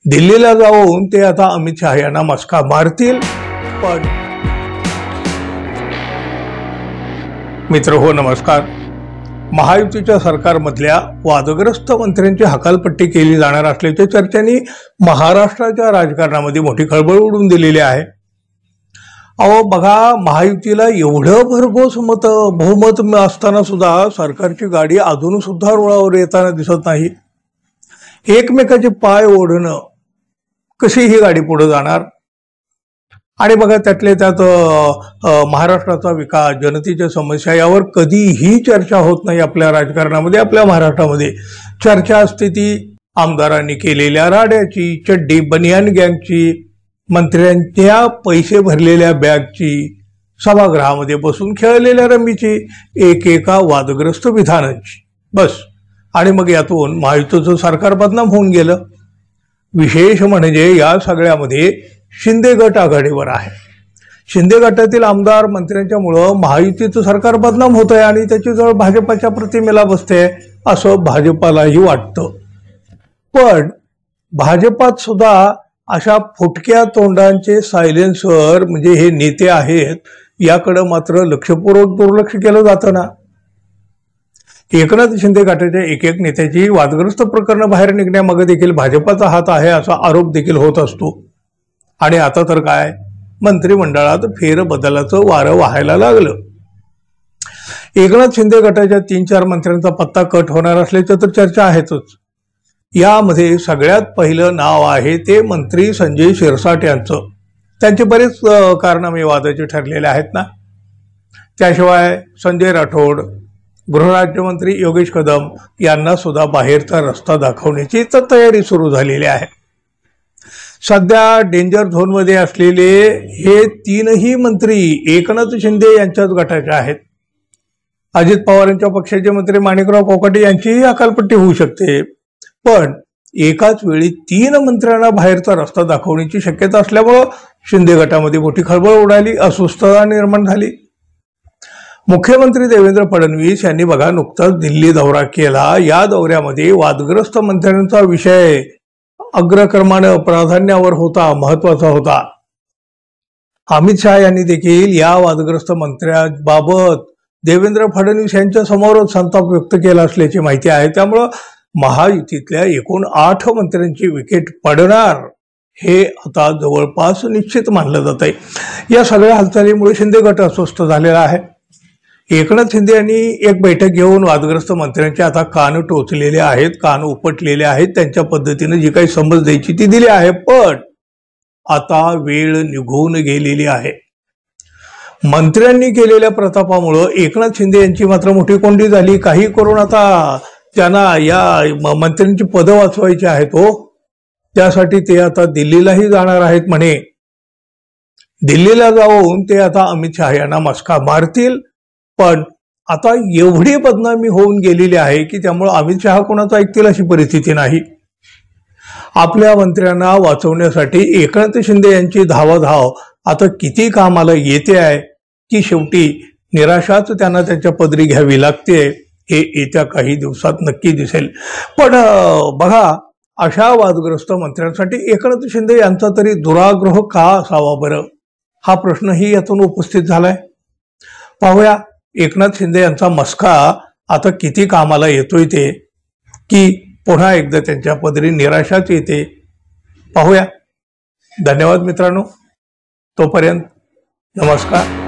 दिल्लीला जाऊन ते आता अमित शहा यांना मस्का मारतील। पण मित्र हो, नमस्कार। महायुतीच्या सरकारमधल्या वादग्रस्त मंत्र्यांची हकालपट्टी केली जाणार असल्याच्या चर्चांनी महाराष्ट्राच्या राजकारणामध्ये मोठी खळबळ उडवून दिलेली आहे। अहो बघा, महायुतीला एवढं भरघोस बहुमत असताना सुद्धा सरकारची गाडी अजून सुद्धा रुळावर येताना दिसत नाही। एकमेकाचे पाय ओढणं, कशी ही गाडी पुढे जाणार? आणि बघा, त्यातले त्यात महाराष्ट्राचा विकास, जनतेच्या समस्या यावर कधीही चर्चा होत नाही आपल्या राजकारणामध्ये। आपल्या महाराष्ट्रामध्ये चर्चा असते ती आमदारांनी केलेल्या राड्याची, चड्डी बनियान गँगची, मंत्र्यांच्या पैसे भरलेल्या बॅगची, सभागृहामध्ये बसून खेळलेल्या रमीची, एकेका वादग्रस्त विधानांची, बस। आणि मग यातून महायुतीचं सरकार बदनाम होऊन गेलं। विशेष म्हणजे या सगळ्यामध्ये शिंदे गट आघाडीवर आहे। शिंदे गटातील आमदार मंत्र्यांच्यामुळं महायुतीचं सरकार बदनाम होत आहे आणि त्याची जवळ भाजपाच्या प्रतिमेला बसते असं भाजपालाही वाटतं। पण भाजपात सुद्धा अशा फुटक्या तोंडांचे सायलेन्सर म्हणजे हे नेते आहेत, याकडे मात्र लक्षपूर्वक दुर्लक्ष केलं जातं ना। एकनाथ शिंदे गटाच्या एक नेत्याची वादग्रस्त प्रकरण बाहेर निघण्यामागे देखील भाजपाचा हात आहे असा आरोप देखील होत असतो। आणि आता तर काय, मंत्रिमंडळात फेरबदलाचं वारं वाहायला लागलं। एकनाथ शिंदे गटाच्या 3-4 मंत्र्यांचा पत्ता कट होणार असल्याचं तर चर्चा आहेच। यामध्ये सगळ्यात पहिलं नाव आहे ते मंत्री संजय शिरसाट यांचं। त्यांचे बरेच कारनामे वादाचे ठरलेले आहेत ना। त्याशिवाय संजय राठोड, गृहराज्यमंत्री योगेश कदम यांना सुद्धा बाहेरचा रस्ता दाखवण्याची तयारी सुरू झालेली आहे। सध्या डेंजर झोनमध्ये असलेले हे 3ही मंत्री एकनाथ शिंदे यांच्याच गटाचे आहेत। अजित पवार यांच्या पक्षाचे मंत्री माणिकराव कोकाटे यांचीही हकालपट्टी होऊ शकते। पण एकाच वेळी 3 मंत्र्यांना बाहेरचा रस्ता दाखवण्याची शक्यता असल्यामुळं शिंदे गटामध्ये मोठी खळबळ उडाली, अस्वस्थता निर्माण झाली। मुख्यमंत्री देवेंद्र फडणवीस यांनी बघा नुकताच दिल्ली दौरा केला। या दौऱ्यामध्ये वादग्रस्त मंत्र्यांचा विषय अग्रक्रमानं प्राधान्यावर होता, महत्वाचा होता। अमित शहा यांनी देखील या वादग्रस्त मंत्र्यांबाबत देवेंद्र फडणवीस यांच्या समोरच संताप व्यक्त केला असल्याची माहिती आहे। त्यामुळं महायुतीतल्या एकूण 8 मंत्र्यांची विकेट पडणार हे आता जवळपास निश्चित मानलं जात आहे। या सगळ्या हालचालीमुळे शिंदे गट अस्वस्थ झालेला आहे। एकनाथ शिंदे यांनी एक बैठक घेऊन वादग्रस्त मंत्र्यांचे आता कान टोचलेले आहेत, कान उपटलेले आहेत। त्यांच्या पद्धतीने जी काही समज द्यायची ती दिली आहे। पण आता वेळ निघून गेलेली आहे। मंत्र्यांनी केलेल्या प्रतापामुळं एकनाथ शिंदे यांची मात्र मोठी कोंडी झाली। काही करून आता त्यांना या मंत्र्यांची पदं वाचवायची आहेत हो। त्यासाठी ते आता दिल्लीलाही जाणार आहेत म्हणे। दिल्लीला जाऊन ते आता अमित शहा यांना मस्का मारतील। पण आता एवढी बदनामी होऊन गेलेली आहे की त्यामुळे अमित शहा कोणाचं ऐकतील अशी परिस्थिती नाही। आपल्या मंत्र्यांना वाचवण्यासाठी एकनाथ शिंदे यांची धावाधाव आता किती कामाला येते आहे की शेवटी निराशाच त्यांना त्यांच्या पदरी घ्यावी लागते, हे येत्या काही दिवसात नक्की दिसेल। पण बघा, अशा वादग्रस्त मंत्र्यांसाठी एकनाथ शिंदे यांचा तरी दुराग्रह का असावा बरं, हा प्रश्नही यातून उपस्थित झालाय। पाहूया एकनाथ शिंदे यांचा मस्का आता किती कामाला येतोय ते, की पुन्हा एकदा त्यांच्या पदरी निराशाच येते, पाहूया। धन्यवाद मित्रांनो, तोपर्यंत नमस्कार।